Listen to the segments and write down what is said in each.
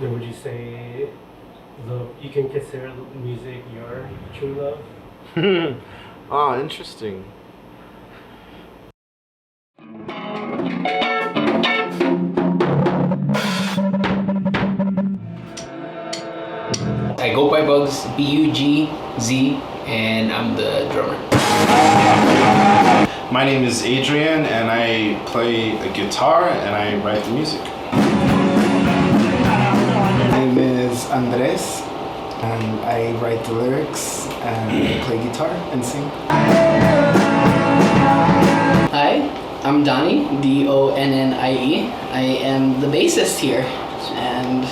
Then would you say you can consider music your true love? Ah, interesting. I go by Bugs, Bugz, and I'm the drummer. My name is Adrian, and I play a guitar and I write the music. My name is Andres, and I write the lyrics and play guitar and sing. Hi, I'm Donnie, Donnie. I am the bassist here, and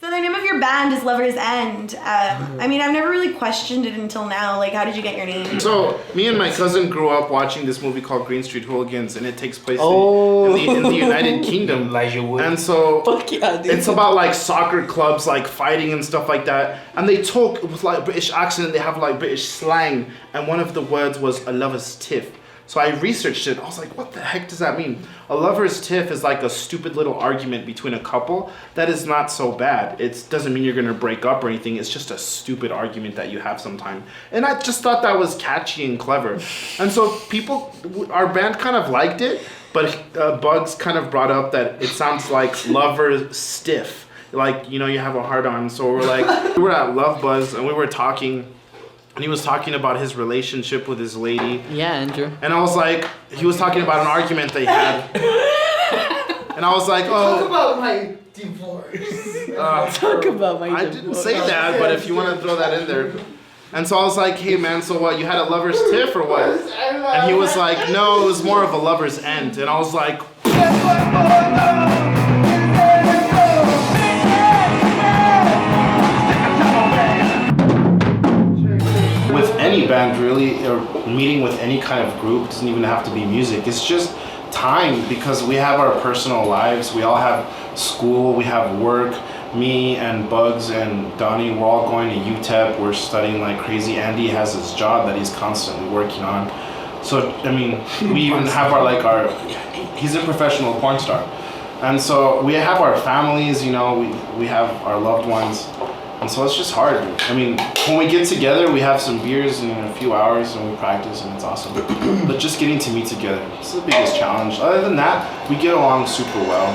So the name of your band is Lover's End. I mean, I've never really questioned it until now. Like, how did you get your name? So, me and my cousin grew up watching this movie called Green Street Hooligans, and it takes place in the United Kingdom. Elijah Wood. And so, fuck yeah, dude. it's about like soccer clubs, like fighting and stuff like that. And they talk with like British accent, and they have like British slang. And one of the words was a lover's tiff. So I researched it. I was like, what the heck does that mean? A lover's tiff is like a stupid little argument between a couple that is not so bad. It doesn't mean you're going to break up or anything. It's just a stupid argument that you have sometime. And I just thought that was catchy and clever. And so our band kind of liked it, but Bugs kind of brought up that it sounds like lover stiff. Like, you have a hard on. So we're like, we were at Love Buzz and we were talking. And he was talking about his relationship with his lady. Yeah, Andrew. And I was like, he was talking about an argument they had. And I was like, oh. Talk about my divorce. Talk about my I didn't say that, but if you want to throw that in there. And so I was like, hey man, so what, you had a lover's tiff or what? And he was like, no, it was more of a lover's end. And I was like, with any band really, or meeting with any kind of group, doesn't even have to be music. It's just time, because we have our personal lives. We all have school, we have work. Me and Bugs and Donnie, we're all going to UTEP. We're studying like crazy. Andy has his job that he's constantly working on. So, I mean, we even have he's a professional porn star. And so we have our families, we have our loved ones. And so it's just hard. I mean, when we get together, we have some beers in a few hours and we practice and it's awesome. But just getting to meet together, it's the biggest challenge. Other than that, we get along super well.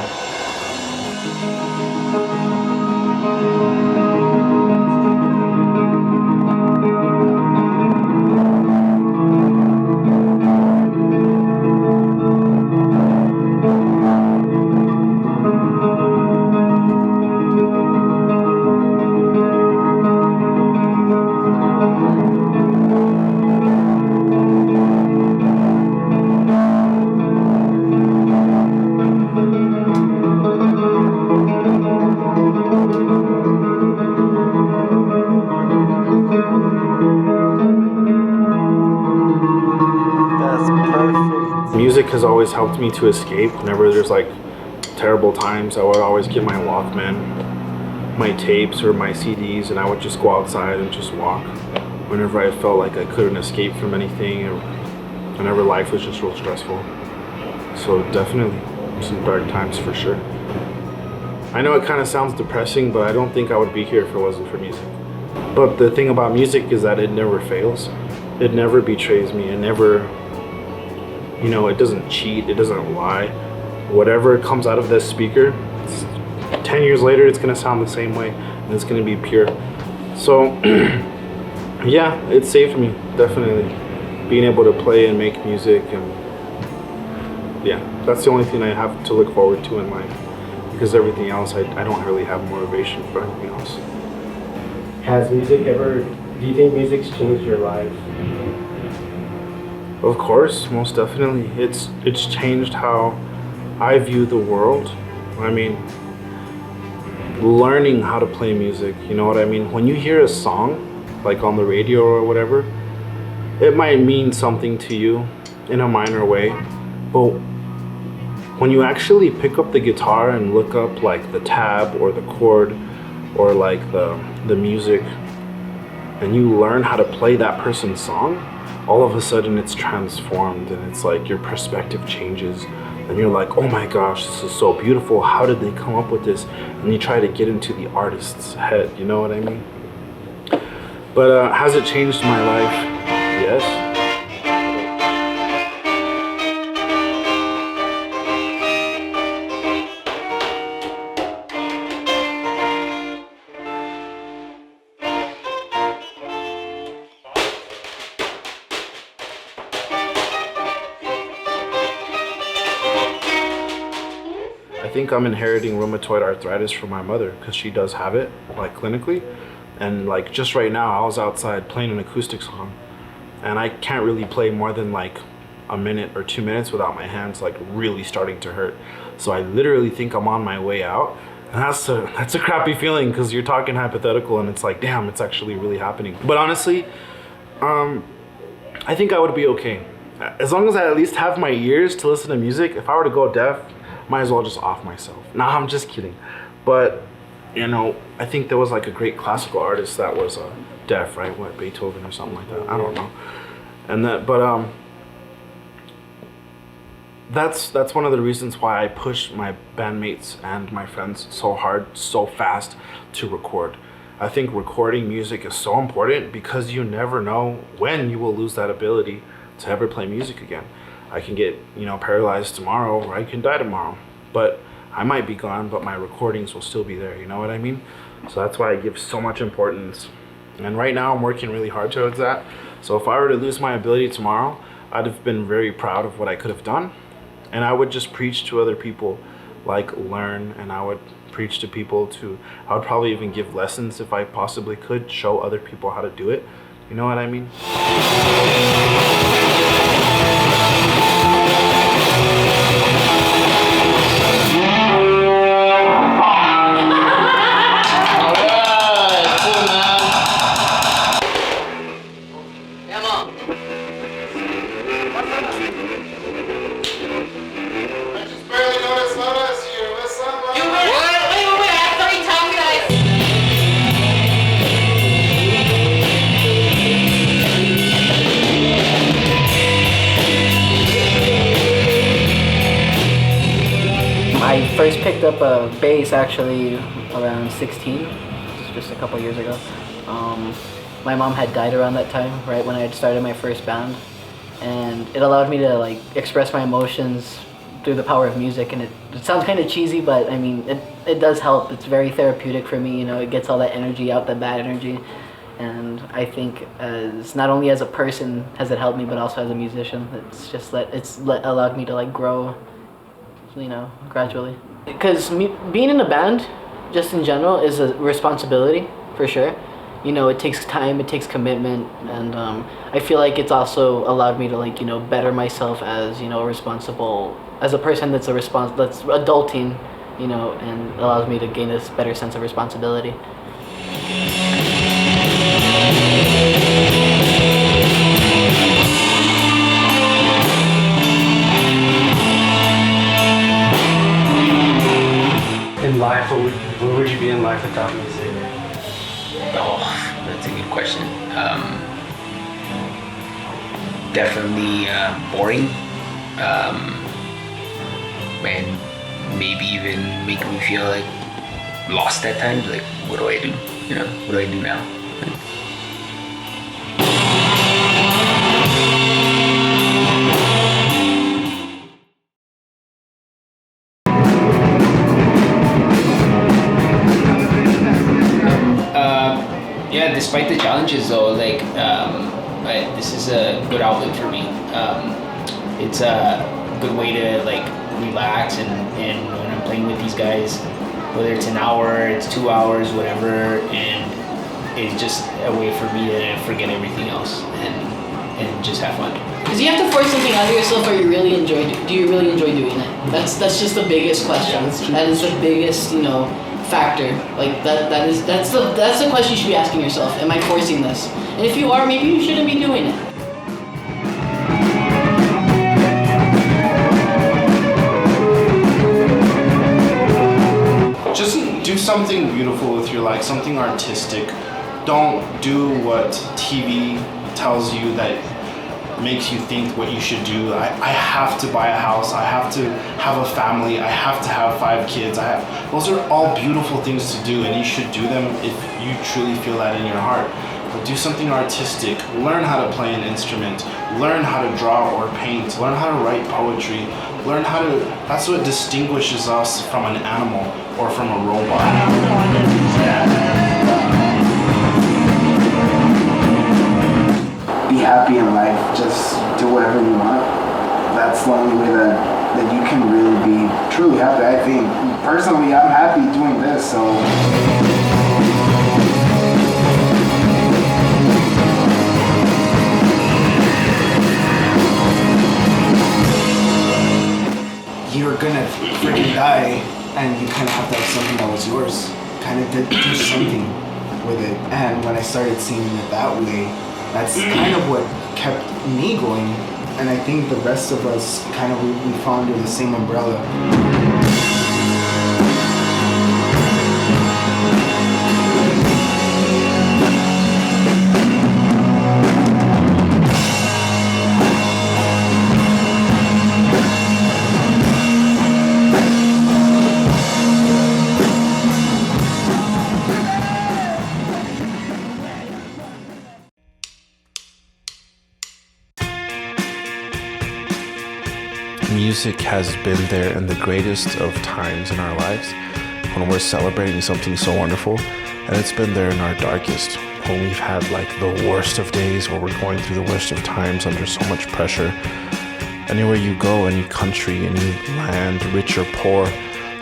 Music has always helped me to escape. Whenever there's like terrible times, I would always get my Walkman, my tapes or my CDs, and I would just go outside and just walk. Whenever I felt like I couldn't escape from anything, or whenever life was just real stressful. So definitely some dark times for sure. I know it kind of sounds depressing, but I don't think I would be here if it wasn't for music. But the thing about music is that it never fails. It never betrays me. It never, it doesn't cheat. It doesn't lie. Whatever comes out of this speaker, 10 years later, it's going to sound the same way, and it's going to be pure. So, yeah, it saved me, definitely. Being able to play and make music, and yeah, that's the only thing I have to look forward to in life. Because everything else, I don't really have motivation for anything else. Do you think music's changed your life? Of course, most definitely. It's changed how I view the world. I mean, learning how to play music, you know what I mean? When you hear a song, like on the radio or whatever, it might mean something to you in a minor way, but when you actually pick up the guitar and look up like the tab or the chord or like the music, and you learn how to play that person's song, all of a sudden it's transformed, and it's like your perspective changes, and you're like, oh my gosh, this is so beautiful. How did they come up with this? And you try to get into the artist's head, you know what I mean? But has it changed my life? Yes. I think I'm inheriting rheumatoid arthritis from my mother because she does have it, like clinically. And like just right now, I was outside playing an acoustic song, and I can't really play more than like a minute or 2 minutes without my hands like really starting to hurt. So I literally think I'm on my way out, and that's a crappy feeling because you're talking hypothetical, and it's like, damn, it's actually really happening. But honestly, I think I would be okay as long as I at least have my ears to listen to music. If I were to go deaf, might as well just off myself. Nah, I'm just kidding. But you know, I think there was like a great classical artist that was deaf, right? What, Beethoven or something like that? I don't know. And that, but that's one of the reasons why I push my bandmates and my friends so hard, so fast to record. I think recording music is so important because you never know when you will lose that ability to ever play music again. I can get, you know, paralyzed tomorrow, or I can die tomorrow, but I might be gone, but my recordings will still be there, you know what I mean? So that's why I give so much importance. And right now I'm working really hard towards that. So if I were to lose my ability tomorrow, I'd have been very proud of what I could have done. And I would just preach to other people, like learn, and I would preach to people I would probably even give lessons if I possibly could, show other people how to do it. You know what I mean? I first picked up a bass actually around 16, just a couple years ago. My mom had died around that time, right when I had started my first band, and it allowed me to like express my emotions through the power of music. And it sounds kind of cheesy, but I mean it does help. It's very therapeutic for me, you know. It gets all that energy out, that bad energy. And I think as not only as a person has it helped me, but also as a musician, it's just allowed me to like grow, you know, gradually. Because being in a band, just in general, is a responsibility for sure. You know, it takes time, it takes commitment, and I feel like it's also allowed me to like, you know, better myself as, you know, as a person that's that's adulting, you know, and allows me to gain this better sense of responsibility. In life, where would you be in life without music? Oh, that's a good question. Definitely boring. And maybe even make me feel like lost at times. Like, what do I do? You know, what do I do now? Yeah, despite the challenges though, like this is a good outlet for me. It's a good way to like relax, and when I'm playing with these guys, whether it's an hour, it's 2 hours, whatever, and it's just a way for me to forget everything else and just have fun. Because you have to force something out of yourself, or do you really enjoy doing it? That's just the biggest question. That is the biggest, you know, factor. Like that's the question you should be asking yourself. Am I forcing this? And if you are, maybe you shouldn't be doing it. something beautiful with your life, something artistic. Don't do what TV tells you that makes you think what you should do. I have to buy a house, I have to have a family, I have to have 5 kids. Those are all beautiful things to do, and you should do them if you truly feel that in your heart. But do something artistic. Learn how to play an instrument. Learn how to draw or paint. Learn how to write poetry. Learn how to, that's what distinguishes us from an animal or from a robot. Be happy in life. Just do whatever you want. That's the only way that you can really be truly happy. I think personally, I'm happy doing this. So. You're gonna freaking die, and you kind of have to have something that was yours. Kind of did do something with it. And when I started seeing it that way, that's kind of what kept me going. And I think the rest of us kind of we fall under the same umbrella. Music has been there in the greatest of times in our lives when we're celebrating something so wonderful, and it's been there in our darkest when we've had like the worst of days, where we're going through the worst of times under so much pressure. Anywhere you go, any country, any land, rich or poor,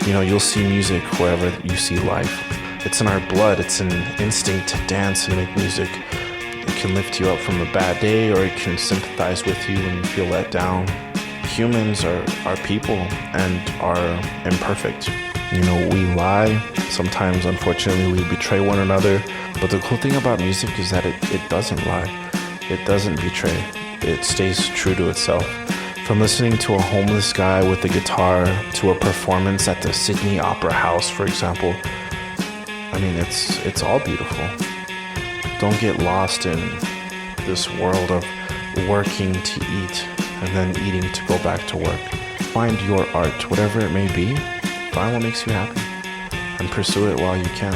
you'll see music wherever you see life. It's in our blood. It's an instinct to dance and make music. It can lift you up from a bad day, or it can sympathize with you when you feel let down. Humans are people and are imperfect. We lie. Sometimes, unfortunately, we betray one another. But the cool thing about music is that it doesn't lie. It doesn't betray. It stays true to itself. From listening to a homeless guy with a guitar to a performance at the Sydney Opera House, for example, it's all beautiful. Don't get lost in this world of working to eat and then eating to go back to work. Find your art, whatever it may be. Find what makes you happy and pursue it while you can,